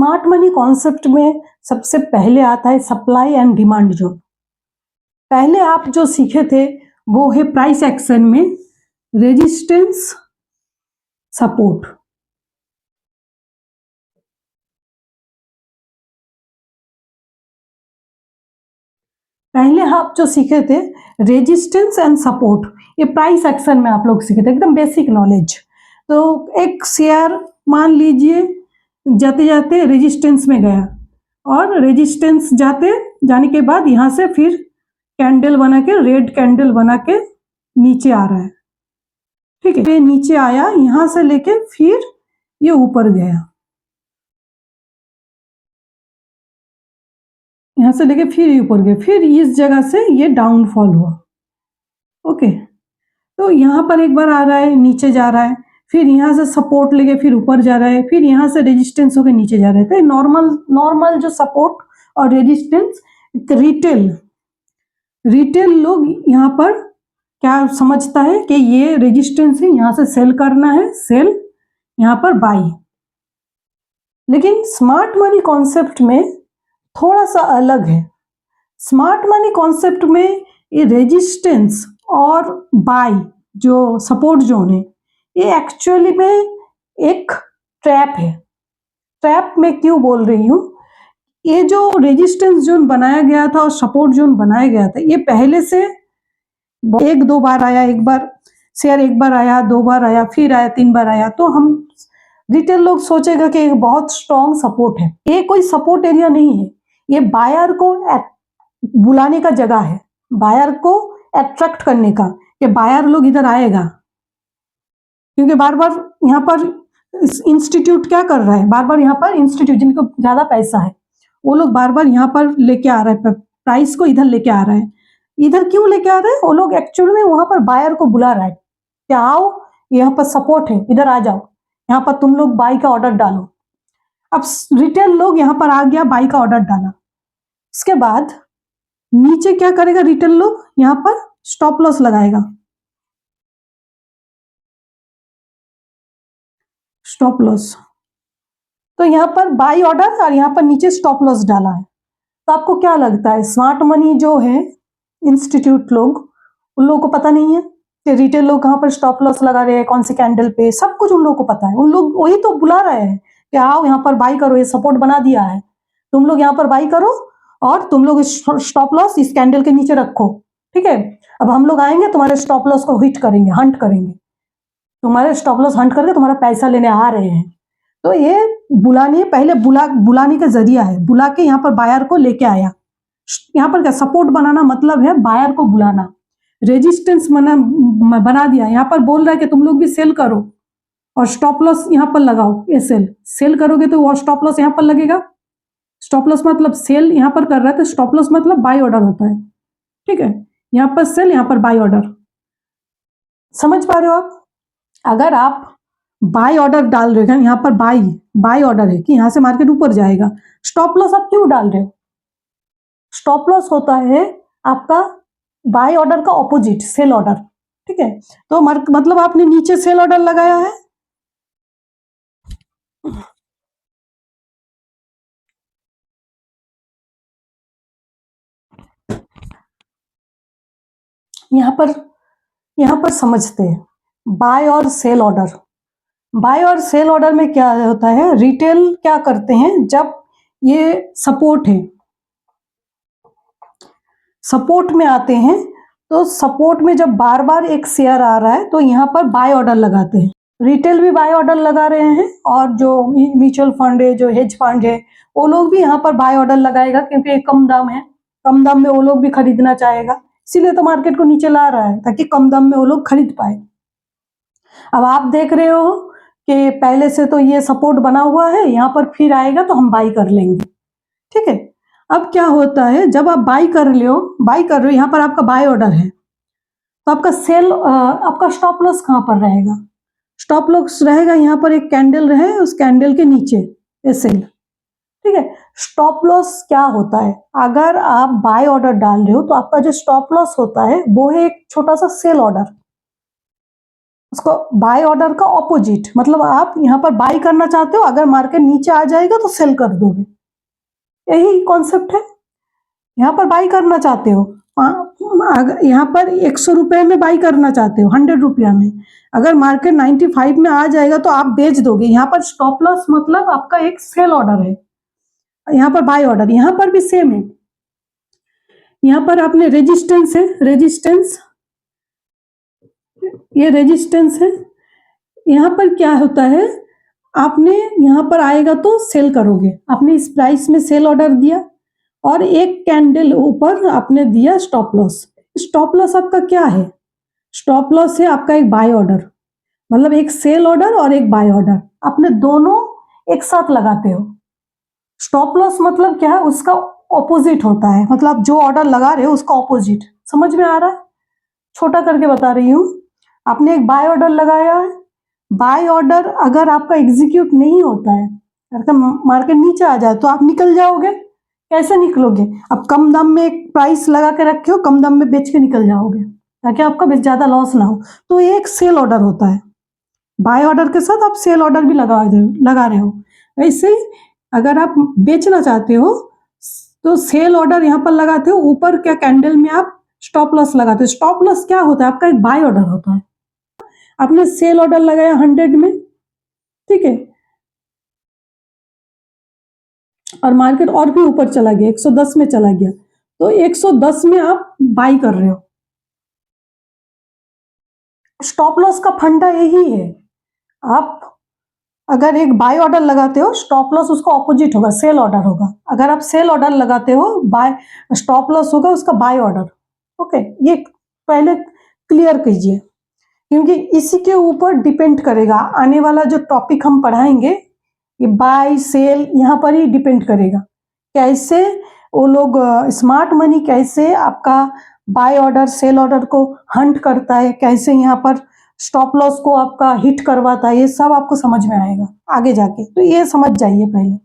Smart money concept में सबसे पहले आता है सप्लाई एंड डिमांड जोन। पहले आप जो सीखे थे वो है प्राइस एक्शन में रेजिस्टेंस सपोर्ट। पहले आप जो सीखे थे रेजिस्टेंस एंड सपोर्ट, ये प्राइस एक्शन में आप लोग सीखे थे, एकदम बेसिक नॉलेज। तो एक शेयर मान लीजिए जाते जाते रेजिस्टेंस में गया और रेजिस्टेंस जाने के बाद यहाँ से फिर कैंडल बना के, रेड कैंडल बना के नीचे आ रहा है, ठीक है। ये नीचे आया, यहाँ से लेके फिर ये ऊपर गया, यहाँ से लेके फिर ऊपर गया, फिर इस जगह से ये डाउनफॉल हुआ। ओके, तो यहाँ पर एक बार आ रहा है, नीचे जा रहा है, फिर यहाँ से सपोर्ट लेके फिर ऊपर जा रहा है, फिर यहाँ से रेजिस्टेंस होके नीचे जा रहा है। तो नॉर्मल जो सपोर्ट और रेजिस्टेंस, रिटेल लोग यहाँ पर क्या समझता है कि ये रेजिस्टेंस है, यहाँ से सेल करना है, सेल, यहाँ पर बाई। लेकिन स्मार्ट मनी कॉन्सेप्ट में थोड़ा सा अलग है। स्मार्ट मनी कॉन्सेप्ट में ये रेजिस्टेंस और बाई जो सपोर्ट जोन है, ये एक्चुअली में एक ट्रैप है। ट्रैप में क्यों बोल रही हूँ, ये जो रेजिस्टेंस जोन बनाया गया था और सपोर्ट जोन बनाया गया था, ये पहले से एक दो बार आया, एक बार शेयर एक बार आया, दो बार आया, फिर आया, तीन बार आया, तो हम रिटेल लोग सोचेगा कि एक बहुत स्ट्रॉन्ग सपोर्ट है। ये कोई सपोर्ट एरिया नहीं है, ये बायर को बुलाने का जगह है, बायर को अट्रैक्ट करने का, कि बायर लोग इधर आएगा। क्योंकि बार बार यहाँ पर इंस्टीट्यूट क्या कर रहा है, बार बार यहाँ पर इंस्टीट्यूट जिनको ज्यादा पैसा है वो लोग बार बार यहाँ पर लेके आ रहा है, प्राइस को इधर लेके आ रहा है। इधर क्यों लेके आ रहे हैं, वो लोग एक्चुअली में वहां पर बायर को बुला रहा है कि आओ, यहाँ पर सपोर्ट है, इधर आ जाओ, यहाँ पर तुम लोग बाई का ऑर्डर डालो। अब रिटेल लोग यहाँ पर आ गया, बाई का ऑर्डर डाला, उसके बाद नीचे क्या करेगा रिटेल लोग, यहाँ पर स्टॉप लॉस लगाएगा, स्टॉप लॉस। तो यहाँ पर बाई ऑर्डर और यहाँ पर नीचे स्टॉप लॉस डाला है। तो आपको क्या लगता है, स्मार्ट मनी जो है इंस्टीट्यूट लोग, उन लोगों को पता नहीं है कि रिटेल लोग कहाँ पर स्टॉप लॉस लगा रहे हैं, कौन से कैंडल पे, सब कुछ उन लोगों को पता है। उन लोग वही तो बुला रहे हैं कि आओ यहाँ पर बाई करो, ये सपोर्ट बना दिया है, तुम लोग यहाँ पर बाई करो और तुम लोग स्टॉप लॉस इस कैंडल के नीचे रखो, ठीक है। अब हम लोग आएंगे, तुम्हारे स्टॉप लॉस को हिट करेंगे, हंट करेंगे, तुम्हारे स्टॉप लॉस हंट करके तुम्हारा पैसा लेने आ रहे हैं। तो ये बुलाने, पहले बुलाने का जरिया है, बुला के यहाँ पर बायर को लेके आया। यहाँ पर क्या सपोर्ट बनाना मतलब है बायर को बुलाना, रेजिस्टेंस बना दिया, यहाँ पर बोल रहा है कि तुम लोग भी सेल करो और स्टॉप लॉस यहाँ पर लगाओ, ये सेल करोगे तो वो स्टॉप लॉस यहाँ पर लगेगा। स्टॉप लॉस मतलब सेल यहाँ पर कर रहा है, तो स्टॉप लॉस मतलब बाई ऑर्डर होता है, ठीक है। यहाँ पर सेल, यहाँ पर बाई ऑर्डर, समझ पा रहे हो आप। अगर आप बाई ऑर्डर डाल रहे हो, यहाँ पर बाई ऑर्डर है कि यहाँ से मार्केट ऊपर जाएगा, स्टॉप लॉस आप क्यों डाल रहे हो, स्टॉप लॉस होता है आपका बाई ऑर्डर का ऑपोजिट, सेल ऑर्डर, ठीक है। तो मतलब आपने नीचे सेल ऑर्डर लगाया है, यहाँ पर समझते हैं बाय और सेल ऑर्डर। बाय और सेल ऑर्डर में क्या होता है, रिटेल क्या करते हैं, जब ये सपोर्ट है, सपोर्ट में आते हैं, तो सपोर्ट में जब बार बार एक शेयर आ रहा है तो यहाँ पर बाय ऑर्डर लगाते हैं। रिटेल भी बाय ऑर्डर लगा रहे हैं और जो म्यूचुअल फंड है, जो हेज फंड है, वो लोग भी यहाँ पर बाय ऑर्डर लगाएगा, क्योंकि एक कम दाम है, कम दाम में वो लोग भी खरीदना चाहेगा, इसीलिए तो मार्केट को नीचे ला रहा है ताकि कम दाम में वो लोग खरीद पाए। अब आप देख रहे हो कि पहले से तो ये सपोर्ट बना हुआ है, यहाँ पर फिर आएगा तो हम बाई कर लेंगे, ठीक है। अब क्या होता है, जब आप बाई कर रहे हो, यहाँ पर आपका बाय ऑर्डर है, तो आपका सेल, आपका स्टॉप लॉस कहाँ पर रहेगा, स्टॉप लॉस रहेगा यहाँ पर, एक कैंडल रहे उस कैंडल के नीचे, ये सेल, ठीक है। स्टॉप लॉस क्या होता है, अगर आप बाय ऑर्डर डाल रहे हो तो आपका जो स्टॉप लॉस होता है वो है एक छोटा सा सेल ऑर्डर। उसको बाय ऑर्डर का ऑपोजिट, मतलब आप यहाँ पर बाय करना चाहते हो, अगर मार्केट नीचे आ जाएगा तो सेल कर दोगे, यही कॉन्सेप्ट है। यहाँ पर बाई करना चाहते हो, यहाँ पर 100 रुपए में बाई करना चाहते हो, 100 रुपया में, अगर मार्केट 95 में आ जाएगा तो आप बेच दोगे। यहाँ पर स्टॉप लॉस मतलब आपका एक सेल ऑर्डर है, यहाँ पर बाई ऑर्डर। यहाँ पर भी सेम है, यहाँ पर आपने रेजिस्टेंस है, रेजिस्टेंस, ये रेजिस्टेंस है। यहाँ पर क्या होता है, आपने यहाँ पर आएगा तो सेल करोगे, आपने इस प्राइस में सेल ऑर्डर दिया और एक कैंडल ऊपर आपने दिया स्टॉप लॉस। स्टॉप लॉस आपका क्या है, स्टॉप लॉस है आपका एक बाय ऑर्डर, मतलब एक सेल ऑर्डर और एक बाय ऑर्डर, आपने दोनों एक साथ लगाते हो। स्टॉप लॉस मतलब क्या है, उसका ऑपोजिट होता है, मतलब जो ऑर्डर लगा रहे हो उसका ऑपोजिट। समझ में आ रहा है, छोटा करके बता रही हूँ। आपने एक बाय ऑर्डर लगाया है, बाय ऑर्डर अगर आपका एग्जीक्यूट नहीं होता है, अगर मार्केट नीचे आ जाए तो आप निकल जाओगे। कैसे निकलोगे, अब कम दाम में एक प्राइस लगा के रखे हो, कम दाम में बेच के निकल जाओगे ताकि आपका ज्यादा लॉस ना हो। तो ये एक सेल ऑर्डर होता है, बाय ऑर्डर के साथ आप सेल ऑर्डर भी लगा रहे हो। ऐसे ही अगर आप बेचना चाहते हो तो सेल ऑर्डर यहाँ पर लगाते हो, ऊपर क्या कैंडल में आप स्टॉप लॉस लगाते हो। स्टॉप लॉस क्या होता है, आपका एक बाय ऑर्डर होता है। आपने सेल ऑर्डर लगाया 100 में, ठीक है, और मार्केट और भी ऊपर चला गया, 110 में चला गया, तो 110 में आप बाई कर रहे हो। स्टॉप लॉस का फंडा यही है, आप अगर एक बाय ऑर्डर लगाते हो, स्टॉप लॉस उसका ऑपोजिट होगा, सेल ऑर्डर होगा। अगर आप सेल ऑर्डर लगाते हो, बाय स्टॉप लॉस होगा उसका बाय ऑर्डर। ओके, ये पहले क्लियर कीजिए, क्योंकि इसी के ऊपर डिपेंड करेगा आने वाला जो टॉपिक हम पढ़ाएंगे, ये बाय सेल यहाँ पर ही डिपेंड करेगा। कैसे वो लोग स्मार्ट मनी कैसे आपका बाय ऑर्डर सेल ऑर्डर को हंट करता है, कैसे यहाँ पर स्टॉप लॉस को आपका हिट करवाता है, ये सब आपको समझ में आएगा आगे जाके। तो ये समझ जाइए पहले।